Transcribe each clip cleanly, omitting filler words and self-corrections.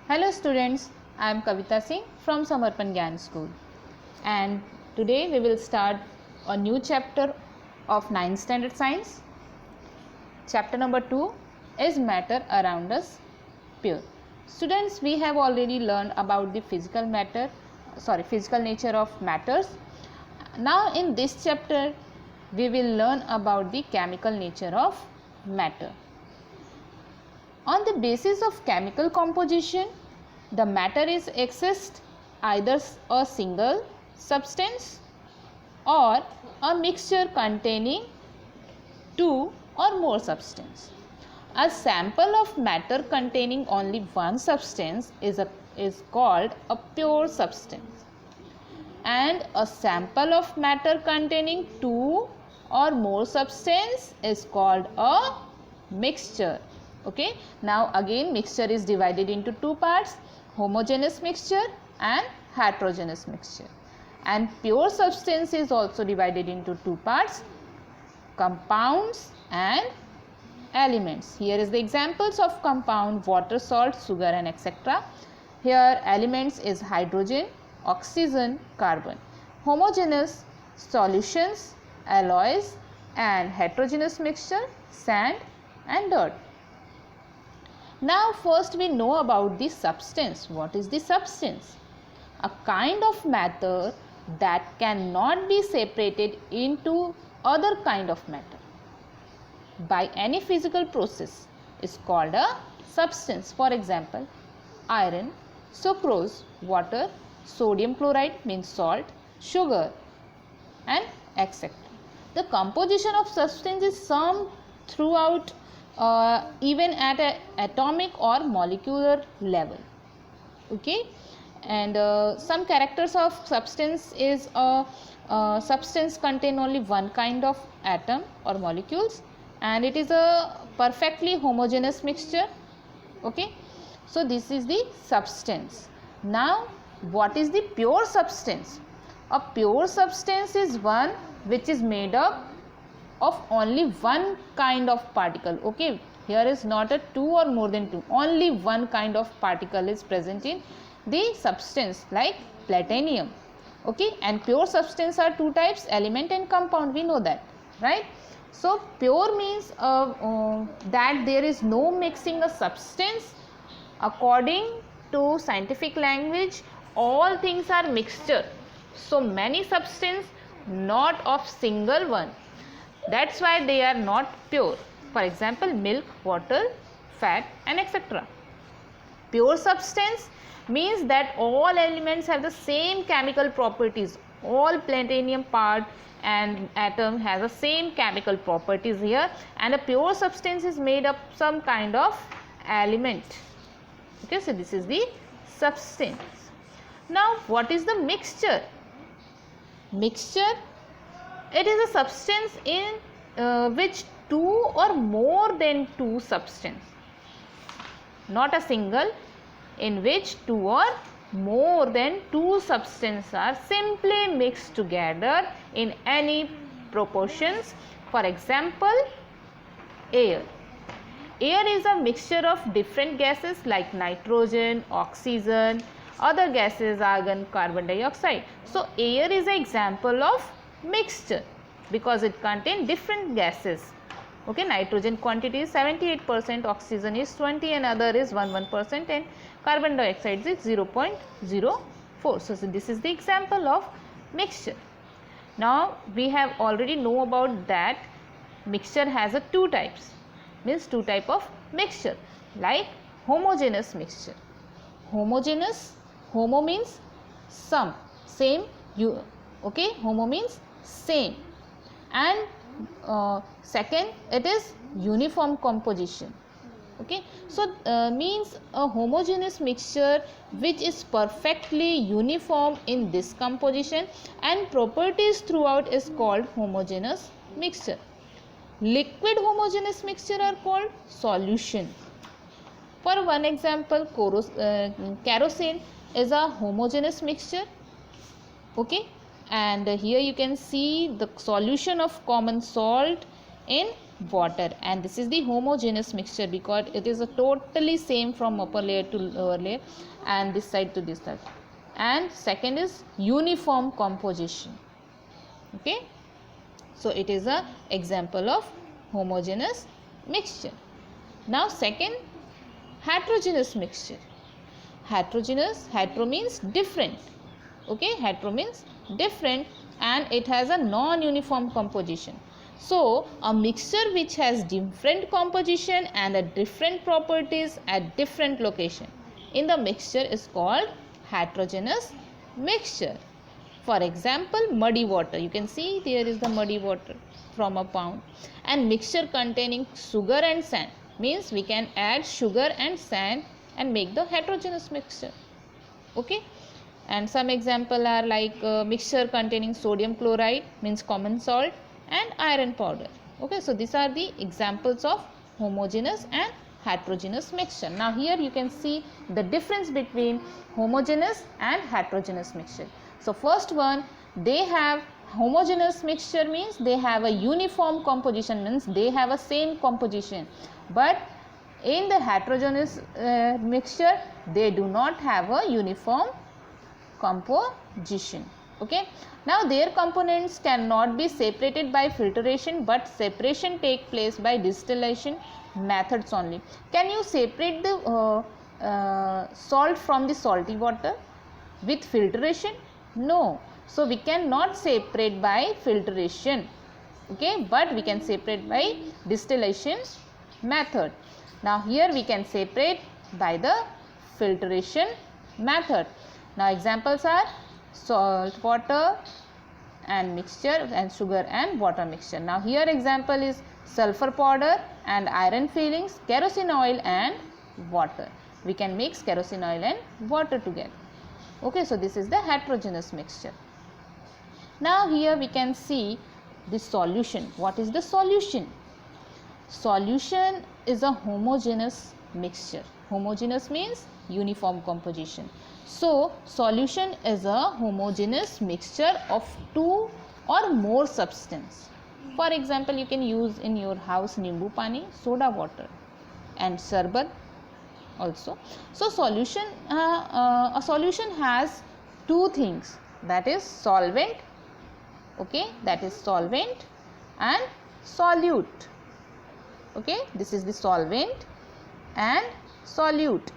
Hello students, I am Kavita Singh from Samarpan Gyan School, and today we will start a new chapter of 9th standard science. Chapter number 2 is matter around us pure. Students, we have already learned about the physical nature of matters. Now in this chapter we will learn about the chemical nature of matter. On the basis of chemical composition, the matter is exists either a single substance or a mixture containing two or more substances. A sample of matter containing only one substance is called a pure substance, and a sample of matter containing two or more substance is called a mixture. Okay, now again mixture is divided into two parts: homogeneous mixture and heterogeneous mixture. And pure substance is also divided into two parts: compounds and elements. Here is the examples of compound: water, salt, sugar, and etc. Here elements is hydrogen, oxygen, carbon. Homogeneous solutions, alloys, and heterogeneous mixture, sand and dirt. Now first we know about the substance. What is the substance? A kind of matter that cannot be separated into other kind of matter by any physical process is called a substance. For example, iron, sucrose, water, sodium chloride means salt, sugar, and etc. The composition of substance is summed throughout even at an atomic or molecular level. Okay, and some characters of substance is a substance contain only one kind of atom or molecules, and it is a perfectly homogeneous mixture. Okay, so this is the substance. Now what is the pure substance? A pure substance is one which is made up of only one kind of particle. Okay, here is not a two or more than two, only one kind of particle is present in the substance, like platinum. Okay, and pure substance are two types: element and compound. We know that, right? So pure means that there is no mixing a substance. According to scientific language, all things are mixture. So many substance, not of single one. That's why they are not pure. For example, milk, water, fat, and etc. Pure substance means that all elements have the same chemical properties. All platinum part and atom has the same chemical properties here, and a pure substance is made up some kind of element. Okay, so this is the substance. Now what is the mixture? Mixture, it is a substance in which two or more than two substance, not a single, in which two or more than two substances are simply mixed together in any proportions. For example, air. Air is a mixture of different gases like nitrogen, oxygen, other gases, argon, carbon dioxide. So air is an example of mixture because it contains different gases. Okay, nitrogen quantity is 78%, oxygen is 20%, and other is 11%, and carbon dioxide is 0.04. So this is the example of mixture. Now we have already know about that mixture has a two types, means two type of mixture, like homogeneous mixture. Homogeneous, homo means some, same, okay, homo means same, and second, it is uniform composition. Okay, so means a homogeneous mixture which is perfectly uniform in this composition and properties throughout is called homogeneous mixture. Liquid homogeneous mixture are called solution. For one example, kerosene is a homogeneous mixture. Okay, and here you can see the solution of common salt in water, and this is the homogeneous mixture because it is a totally same from upper layer to lower layer and this side to this side. And second is uniform composition. Okay, so it is a example of homogeneous mixture. Now second, heterogeneous mixture. Heterogeneous, hetero means different. Okay, hetero means different, and it has a non-uniform composition. So a mixture which has different composition and a different properties at different location in the mixture is called heterogeneous mixture. For example, muddy water. You can see there is the muddy water from a pond, and mixture containing sugar and sand means we can add sugar and sand and make the heterogeneous mixture. Okay, and some example are like mixture containing sodium chloride means common salt and iron powder. Okay, so these are the examples of homogeneous and heterogeneous mixture. Now here you can see the difference between homogeneous and heterogeneous mixture. So first one, they have homogeneous mixture means they have a uniform composition, means they have a same composition, but in the heterogeneous mixture they do not have a uniform composition. Okay, now their components cannot be separated by filtration, but separation take place by distillation methods only. Can you separate the salt from the salty water with filtration? No. So we cannot separate by filtration. Okay, but we can separate by distillation method. Now here we can separate by the filtration method. Now examples are salt water and mixture, and sugar and water mixture. Now here example is sulfur powder and iron fillings, kerosene oil and water. We can mix kerosene oil and water together. Okay, so this is the heterogeneous mixture. Now here we can see the solution. What is the solution? Solution is a homogeneous mixture. Homogeneous means uniform composition. So solution is a homogeneous mixture of two or more substance. For example, you can use in your house nimbu pani, soda water and sarbat also. So solution, a solution has two things, that is solvent. Okay, that is solvent and solute. Okay, this is the solvent and solute.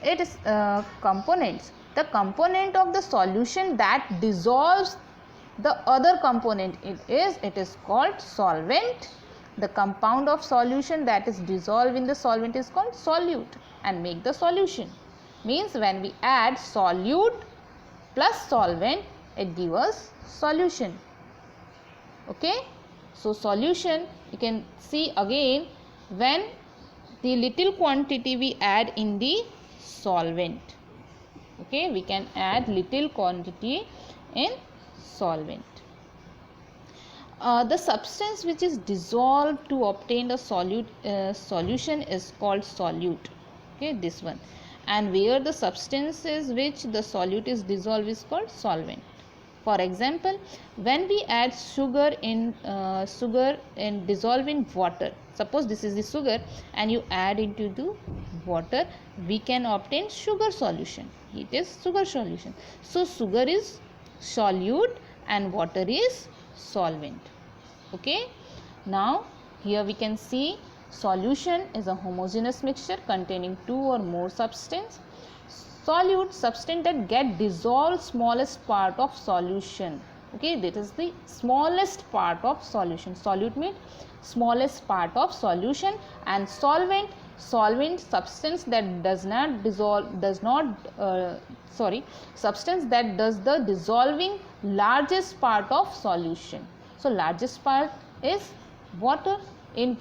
It is components. The component of the solution that dissolves the other component, it is called solvent. The compound of solution that is dissolved in the solvent is called solute, and make the solution. Means when we add solute plus solvent, it gives us solution. Okay, so solution, you can see again when the little quantity we add in the solvent. Okay, we can add little quantity in solvent. The substance which is dissolved to obtain a solution is called solute. Okay, this one. And where the substances which the solute is dissolved is called solvent. For example, when we add sugar in dissolve in water, suppose this is the sugar and you add into the water, we can obtain sugar solution. It is sugar solution. So sugar is solute and water is solvent. Okay, now here we can see solution is a homogeneous mixture containing two or more substance. Solute, substance that get dissolved smallest part of solution. Okay, that is the smallest part of solution. Solute means smallest part of solution, and solvent, substance that does not dissolve, substance that does the dissolving largest part of solution. So largest part is water. In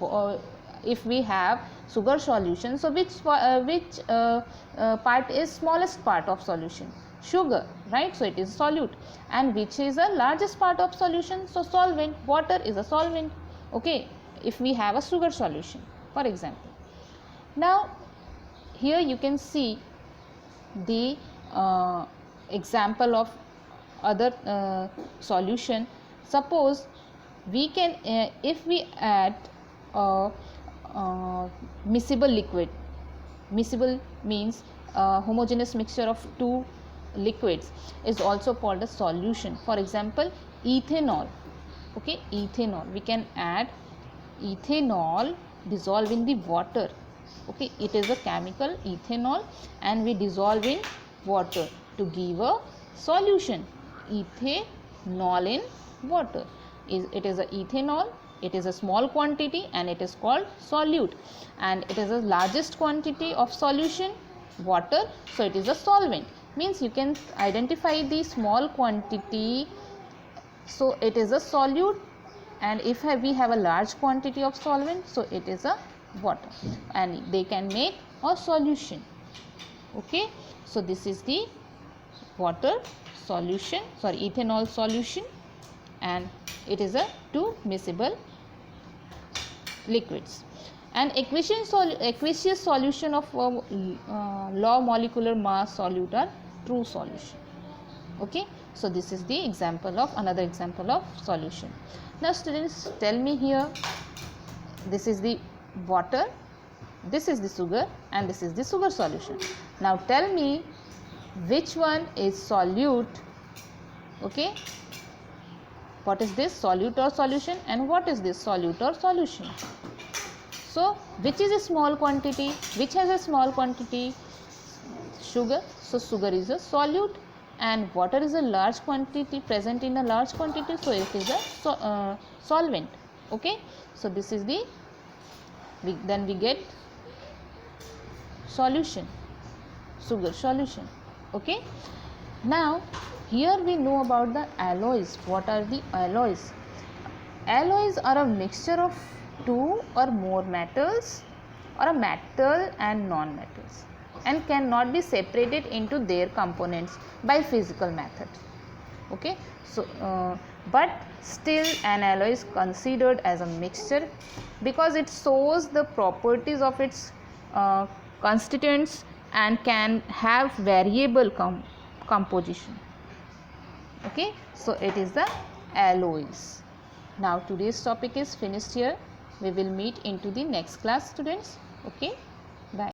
if we have sugar solution, so which part is smallest part of solution? Sugar, right? So it is solute. And which is the largest part of solution? So solvent. Water is a solvent. Okay, if we have a sugar solution, for example. Now here you can see the example of other solution. Suppose we can if we add a miscible liquid. Miscible means homogeneous mixture of two liquids is also called a solution. For example, ethanol. Okay, ethanol, we can add ethanol dissolve in the water. Okay, it is a chemical, ethanol, and we dissolve in water to give a solution. Ethanol in water, it is a ethanol, it is a small quantity and it is called solute, and it is the largest quantity of solution, water, so it is a solvent. Means you can identify the small quantity, so it is a solute, and if we have a large quantity of solvent, so it is a water, and they can make a solution. Okay, so this is the water solution, ethanol solution, and it is a two miscible liquids. An aqueous solution of low molecular mass solute are true solution. Okay, so this is the example of another example of solution. Now students, tell me here, this is the water, this is the sugar, and this is the sugar solution. Now tell me which one is solute. Okay, what is this, solute or solution, and what is this, solute or solution? So which is a small quantity, which has a small quantity? Sugar. So sugar is a solute, and water is a large quantity, present in a large quantity, so it is a solvent. Okay, so this is the then we get solution, sugar solution. Okay, now here we know about the alloys. What are the alloys? Alloys are a mixture of two or more metals or a metal and non-metals, and cannot be separated into their components by physical method. Okay, so but still an alloy is considered as a mixture because it shows the properties of its constituents and can have variable composition. Okay, so it is the alloys. Now today's topic is finished here. We will meet into the next class, students. Okay, bye.